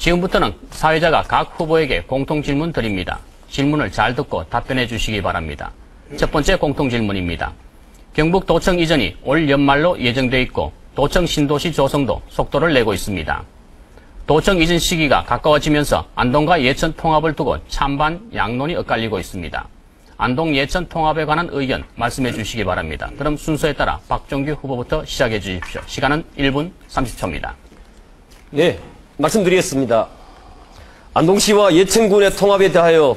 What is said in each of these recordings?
지금부터는 사회자가 각 후보에게 공통 질문 드립니다. 질문을 잘 듣고 답변해 주시기 바랍니다. 첫 번째 공통 질문입니다. 경북도청 이전이 올 연말로 예정돼 있고 도청 신도시 조성도 속도를 내고 있습니다. 도청 이전 시기가 가까워지면서 안동과 예천 통합을 두고 찬반 양론이 엇갈리고 있습니다. 안동 예천 통합에 관한 의견 말씀해 주시기 바랍니다. 그럼 순서에 따라 박종규 후보부터 시작해 주십시오. 시간은 1분 30초입니다. 네, 말씀드리겠습니다. 안동시와 예천군의 통합에 대하여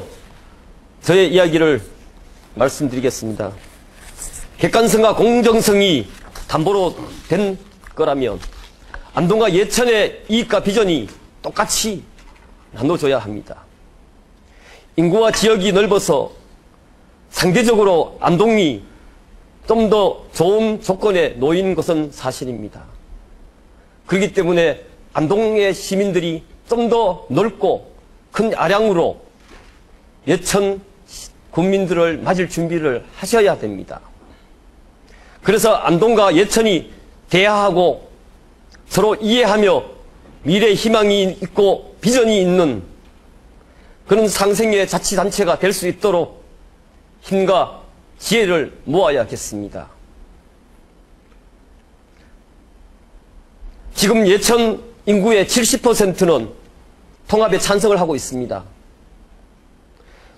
저의 이야기를 말씀드리겠습니다. 객관성과 공정성이 담보로 된 거라면 안동과 예천의 이익과 비전이 똑같이 나눠져야 합니다. 인구와 지역이 넓어서 상대적으로 안동이 좀 더 좋은 조건에 놓인 것은 사실입니다. 그렇기 때문에 안동의 시민들이 좀 더 넓고 큰 아량으로 예천 국민들을 맞을 준비를 하셔야 됩니다. 그래서 안동과 예천이 대화하고 서로 이해하며 미래 희망이 있고 비전이 있는 그런 상생의 자치단체가 될 수 있도록 힘과 지혜를 모아야겠습니다. 지금 예천 인구의 70%는 통합에 찬성을 하고 있습니다.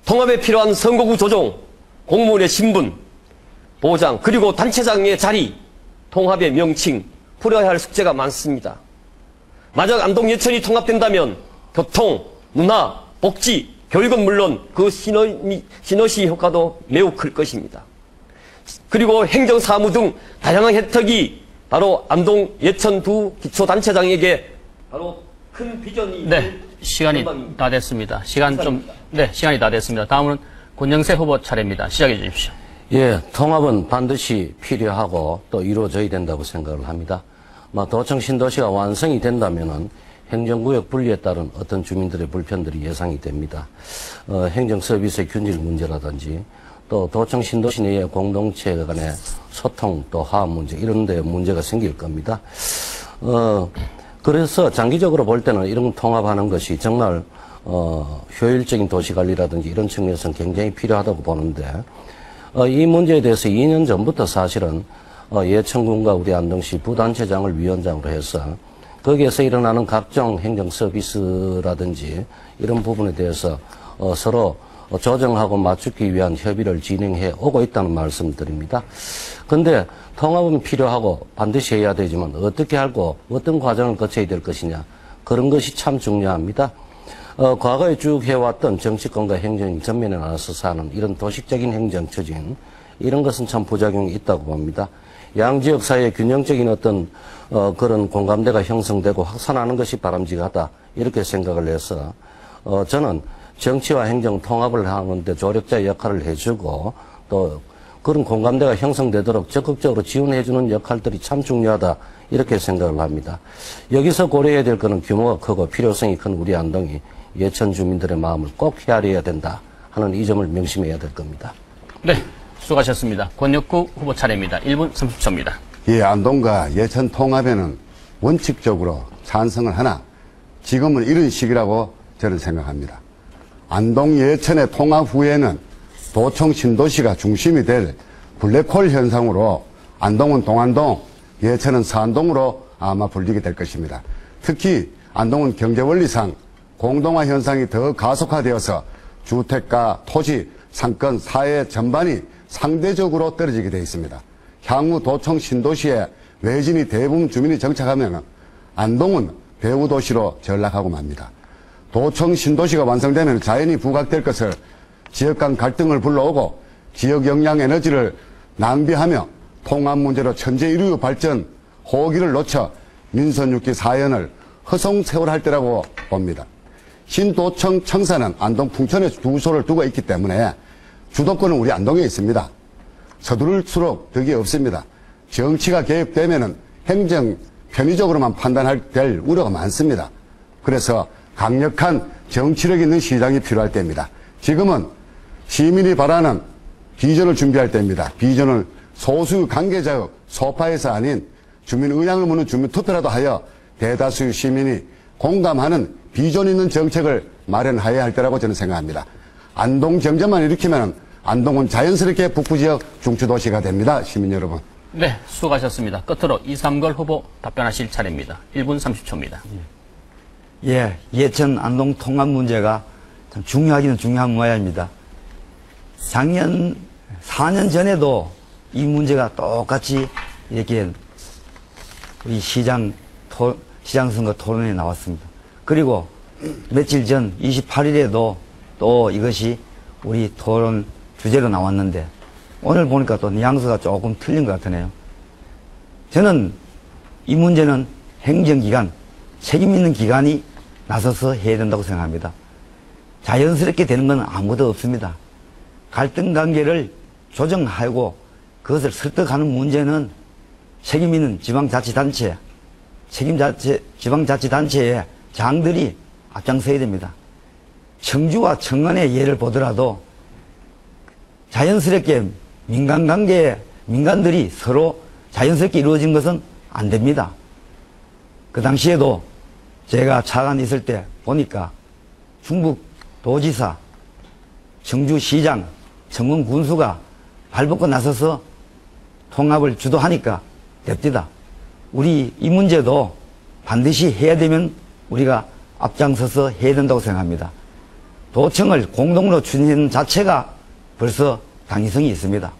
통합에 필요한 선거구 조정, 공무원의 신분, 보장, 그리고 단체장의 자리, 통합의 명칭, 풀어야 할 숙제가 많습니다. 만약 안동 예천이 통합된다면 교통, 문화, 복지, 교육은 물론 그 시너지 효과도 매우 클 것입니다. 그리고 행정사무 등 다양한 혜택이 바로 안동 예천 두 기초단체장에게 바로 큰 비전이 시간이 다 됐습니다. 시간이 다 됐습니다. 다음은 권영세 후보 차례입니다. 시작해 주십시오. 예, 통합은 반드시 필요하고 또 이루어져야 된다고 생각을 합니다. 도청 신도시가 완성이 된다면은 행정구역 분리에 따른 어떤 주민들의 불편들이 예상이 됩니다. 행정 서비스의 균질 문제라든지 또 도청 신도시 내의 공동체 간의 소통 또 화합 문제 이런 데 문제가 생길 겁니다. 그래서 장기적으로 볼 때는 이런 통합하는 것이 정말 효율적인 도시관리라든지 이런 측면에서는 굉장히 필요하다고 보는데 이 문제에 대해서 2년 전부터 사실은 예천군과 우리 안동시 부단체장을 위원장으로 해서 거기에서 일어나는 각종 행정 서비스라든지 이런 부분에 대해서 서로 조정하고 맞추기 위한 협의를 진행해 오고 있다는 말씀드립니다. 근데 통합은 필요하고 반드시 해야 되지만 어떻게 하고 어떤 과정을 거쳐야 될 것이냐 그런 것이 참 중요합니다. 과거에 쭉 해왔던 정치권과 행정이 전면에 나서서 하는 이런 도식적인 행정 처진 이런 것은 참 부작용이 있다고 봅니다. 양지역 사이의 균형적인 어떤 그런 공감대가 형성되고 확산하는 것이 바람직하다 이렇게 생각을 해서 저는 정치와 행정 통합을 하는데 조력자 역할을 해주고 또 그런 공감대가 형성되도록 적극적으로 지원해주는 역할들이 참 중요하다 이렇게 생각을 합니다. 여기서 고려해야 될 것은 규모가 크고 필요성이 큰 우리 안동이 예천 주민들의 마음을 꼭 헤아려야 된다 하는 이 점을 명심해야 될 겁니다. 네, 수고하셨습니다. 권혁구 후보 차례입니다. 1분 30초입니다. 이 안동과 예천 통합에는 원칙적으로 찬성을 하나 지금은 이런 시기라고 저는 생각합니다. 안동 예천의 통합 후에는 도청 신도시가 중심이 될 블랙홀 현상으로 안동은 동안동, 예천은 서안동으로 아마 불리게 될 것입니다. 특히 안동은 경제원리상 공동화 현상이 더 가속화되어서 주택가, 토지, 상권, 사회 전반이 상대적으로 떨어지게 되어 있습니다. 향후 도청 신도시에 외진이 대부분 주민이 정착하면 안동은 배후도시로 전락하고 맙니다. 도청 신도시가 완성되면 자연히 부각될 것을 지역 간 갈등을 불러오고 지역 역량 에너지를 낭비하며 통합 문제로 천재일류 발전 호기를 놓쳐 민선6기 사연을 허송세월할 때라고 봅니다. 신도청 청사는 안동 풍천에 주소를 두고 있기 때문에 주도권은 우리 안동에 있습니다. 서두를수록 덕이 없습니다. 정치가 개입되면은 행정 편의적으로만 판단할 될 우려가 많습니다. 그래서 강력한 정치력 있는 시장이 필요할 때입니다. 지금은 시민이 바라는 비전을 준비할 때입니다. 비전을 소수 관계자의 소파에서 아닌 주민 의향을 묻는 주민 투표라도 하여 대다수 시민이 공감하는 비전 있는 정책을 마련해야 할 때라고 저는 생각합니다. 안동 경제만 일으키면 안동은 자연스럽게 북부 지역 중추도시가 됩니다. 시민 여러분. 네, 수고하셨습니다. 끝으로 이삼걸 후보 답변하실 차례입니다. 1분 30초입니다. 예, 예천 안동 통합 문제가 참 중요하기는 중요한 모양입니다. 작년 4년 전에도 이 문제가 똑같이 이렇게 우리 시장 선거 토론에 나왔습니다. 그리고 며칠 전 28일에도 또 이것이 우리 토론 주제로 나왔는데 오늘 보니까 또 뉘앙스가 조금 틀린 것 같으네요. 저는 이 문제는 행정기관, 책임 있는 기관이 나서서 해야 된다고 생각합니다. 자연스럽게 되는 건 아무도 없습니다. 갈등 관계를 조정하고 그것을 설득하는 문제는 책임 있는 지방자치단체, 지방자치단체의 장들이 앞장서야 됩니다. 청주와 청안의 예를 보더라도 자연스럽게 민간들이 서로 자연스럽게 이루어진 것은 안 됩니다. 그 당시에도 제가 차관 있을 때 보니까 충북도지사, 청주시장, 청원군수가 발벗고 나서서 통합을 주도하니까 됩니다. 우리 이 문제도 반드시 해야 되면 우리가 앞장서서 해야 된다고 생각합니다. 도청을 공동으로 추진하는 자체가 벌써 당위성이 있습니다.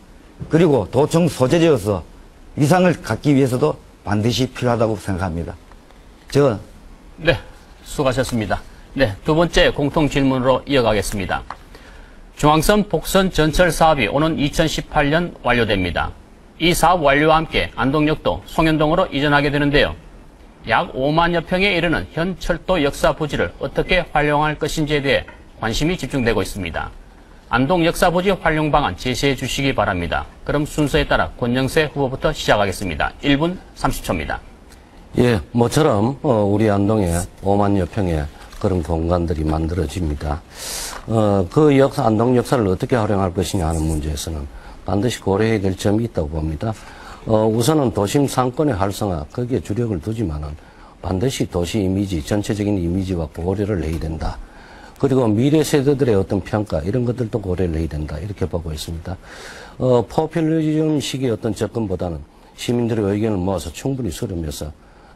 그리고 도청 소재지로서 위상을 갖기 위해서도 반드시 필요하다고 생각합니다. 네, 수고하셨습니다. 네, 두 번째 공통 질문으로 이어가겠습니다. 중앙선 복선 전철 사업이 오는 2018년 완료됩니다. 이 사업 완료와 함께 안동역도 송현동으로 이전하게 되는데요. 약 5만여 평에 이르는 현 철도 역사 부지를 어떻게 활용할 것인지에 대해 관심이 집중되고 있습니다. 안동 역사 부지 활용 방안 제시해 주시기 바랍니다. 그럼 순서에 따라 권영세 후보부터 시작하겠습니다. 1분 30초입니다. 예, 모처럼 우리 안동에 5만여 평의 그런 공간들이 만들어집니다. 안동 역사를 어떻게 활용할 것이냐 하는 문제에서는 반드시 고려해야 될 점이 있다고 봅니다. 우선은 도심 상권의 활성화, 거기에 주력을 두지만은 반드시 도시 이미지, 전체적인 이미지와 고려를 해야 된다. 그리고 미래 세대들의 어떤 평가, 이런 것들도 고려를 해야 된다. 이렇게 보고 있습니다. 포퓰리즘 식의 어떤 접근보다는 시민들의 의견을 모아서 충분히 수렴해서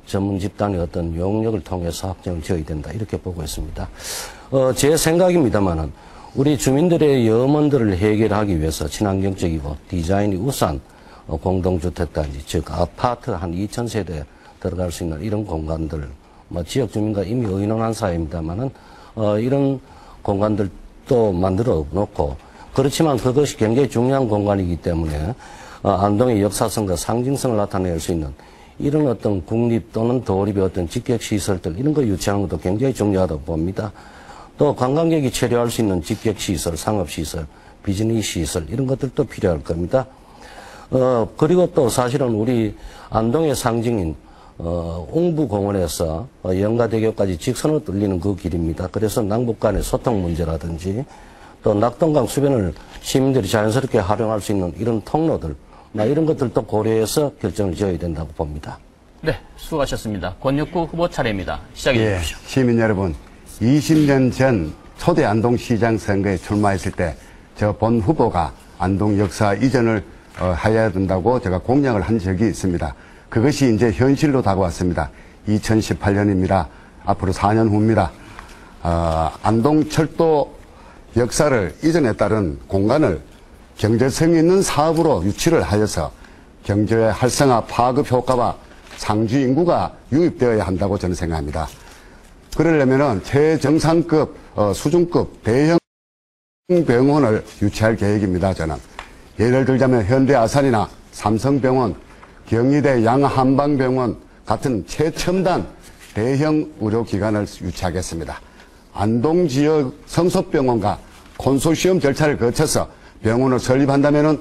전문 집단의 어떤 용역을 통해서 확정을 지어야 된다. 이렇게 보고 있습니다. 제 생각입니다만은 우리 주민들의 염원들을 해결하기 위해서 친환경적이고 디자인이 우수한 공동주택단지, 즉 아파트 한 2,000세대 들어갈 수 있는 이런 공간들, 지역 주민과 이미 의논한 사회입니다만은 이런 공간들도 만들어 놓고, 그렇지만 그것이 굉장히 중요한 공간이기 때문에 안동의 역사성과 상징성을 나타낼 수 있는 이런 어떤 국립 또는 도립의 어떤 직객시설들, 이런 거 유치하는 것도 굉장히 중요하다고 봅니다. 또 관광객이 체류할 수 있는 직객시설, 상업시설, 비즈니스시설, 이런 것들도 필요할 겁니다. 그리고 또 사실은 우리 안동의 상징인 웅부공원에서 영가대교까지 직선으로 뚫리는 그 길입니다. 그래서 남북 간의 소통 문제라든지 또 낙동강 주변을 시민들이 자연스럽게 활용할 수 있는 이런 통로들, 이런 것들도 고려해서 결정을 지어야 된다고 봅니다. 네, 수고하셨습니다. 권혁구 후보 차례입니다. 시작해 주십시오. 시민 여러분, 20년 전 초대 안동시장 선거에 출마했을 때 저 본 후보가 안동 역사 이전을 해야 된다고 제가 공약을 한 적이 있습니다. 그것이 이제 현실로 다가왔습니다. 2018년입니다. 앞으로 4년 후입니다. 안동 철도 역사를 이전에 따른 공간을 경제성 있는 사업으로 유치를 하여서 경제의 활성화, 파급 효과와 상주 인구가 유입되어야 한다고 저는 생각합니다. 그러려면은 최정상급, 수준급 대형 병원을 유치할 계획입니다. 저는 예를 들자면 현대 아산이나 삼성병원, 경희대 양한방병원 같은 최첨단 대형 의료기관을 유치하겠습니다. 안동 지역 성소병원과 콘소시엄 절차를 거쳐서 병원을 설립한다면은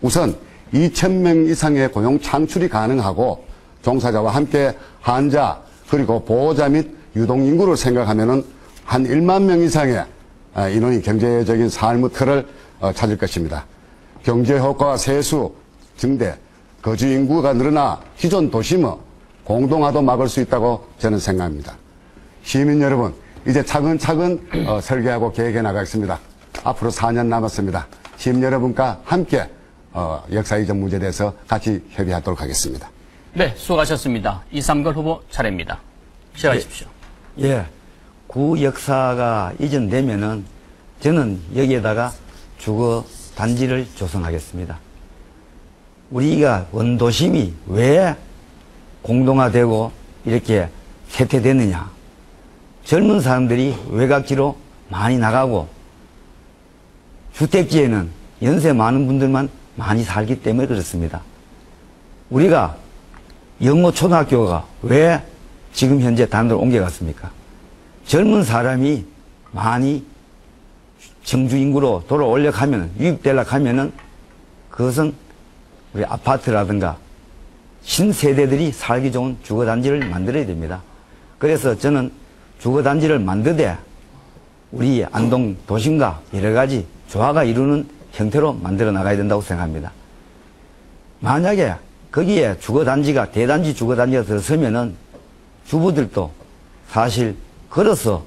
우선 2,000명 이상의 고용 창출이 가능하고 종사자와 함께 환자 그리고 보호자 및 유동인구를 생각하면은 한 1만 명 이상의 인원이 경제적인 삶의 틀을 찾을 것입니다. 경제 효과와 세수 증대, 거주 인구가 늘어나 기존 도심의 공동화도 막을 수 있다고 저는 생각합니다. 시민 여러분, 이제 차근차근 설계하고 계획해 나가겠습니다. 앞으로 4년 남았습니다. 시민 여러분과 함께 역사 이전 문제에 대해서 같이 협의하도록 하겠습니다. 네, 수고하셨습니다. 이삼걸 후보 차례입니다. 시작하십시오. 예, 구 역사가 이전되면은 저는 여기에다가 주거 단지를 조성하겠습니다. 우리가 원도심이 왜 공동화되고 이렇게 쇠퇴되느냐? 젊은 사람들이 외곽지로 많이 나가고 주택지에는 연세 많은 분들만 많이 살기 때문에 그렇습니다. 우리가 영어초등학교가 왜 지금 현재 단으로 옮겨갔습니까? 젊은 사람이 많이 정주 인구로 돌아오려고 하면, 유입되려고 하면은 그것은 우리 아파트라든가 신세대들이 살기 좋은 주거단지를 만들어야 됩니다. 그래서 저는 주거단지를 만드되 우리 안동 도심과 여러 가지 조화가 이루는 형태로 만들어 나가야 된다고 생각합니다. 만약에 거기에 주거단지가, 대단지 주거단지가 들어서면은 주부들도 사실 걸어서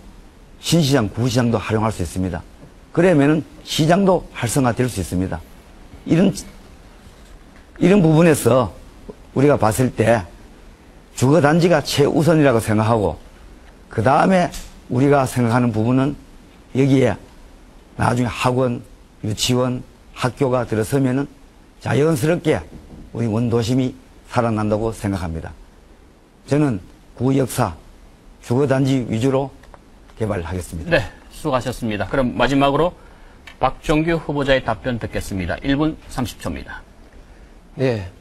신시장, 구시장도 활용할 수 있습니다. 그러면은 시장도 활성화될 수 있습니다. 이런 부분에서 우리가 봤을 때 주거단지가 최우선이라고 생각하고, 그 다음에 우리가 생각하는 부분은 여기에 나중에 학원, 유치원, 학교가 들어서면은 자연스럽게 우리 원도심이 살아난다고 생각합니다. 저는 구역사, 주거단지 위주로 개발하겠습니다. 네, 수고하셨습니다. 그럼 마지막으로 박종규 후보자의 답변 듣겠습니다. 1분 30초입니다. 네,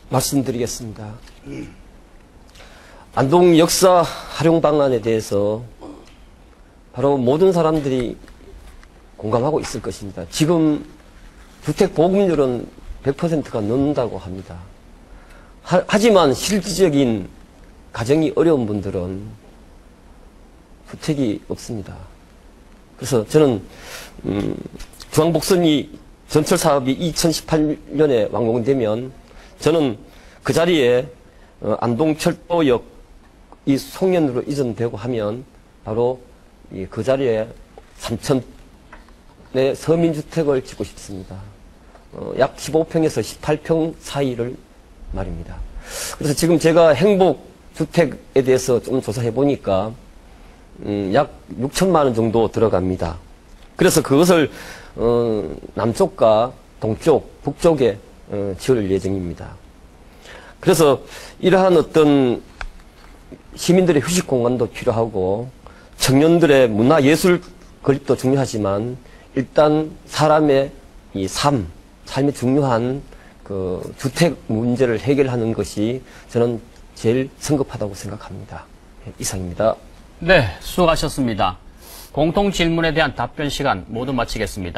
말씀드리겠습니다. 안동 역사 활용 방안에 대해서 바로 모든 사람들이 공감하고 있을 것입니다. 지금 주택 보급률은 100%가 넘는다고 합니다. 하지만 실질적인 가정이 어려운 분들은 주택이 없습니다. 그래서 저는 중앙복선이 전철 사업이 2018년에 완공되면 저는 그 자리에 안동철도역 이 송년으로 이전되고 하면 바로 그 자리에 3,000의 서민주택을 짓고 싶습니다. 약 15평에서 18평 사이를 말입니다. 그래서 지금 제가 행복주택에 대해서 좀 조사해 보니까 약 6천만 원 정도 들어갑니다. 그래서 그것을 남쪽과 동쪽, 북쪽에 지을 예정입니다. 그래서 이러한 어떤 시민들의 휴식 공간도 필요하고 청년들의 문화예술 건립도 중요하지만 일단 사람의 이 삶의 중요한 그 주택 문제를 해결하는 것이 저는 제일 성급하다고 생각합니다. 이상입니다. 네, 수고하셨습니다. 공통 질문에 대한 답변 시간 모두 마치겠습니다.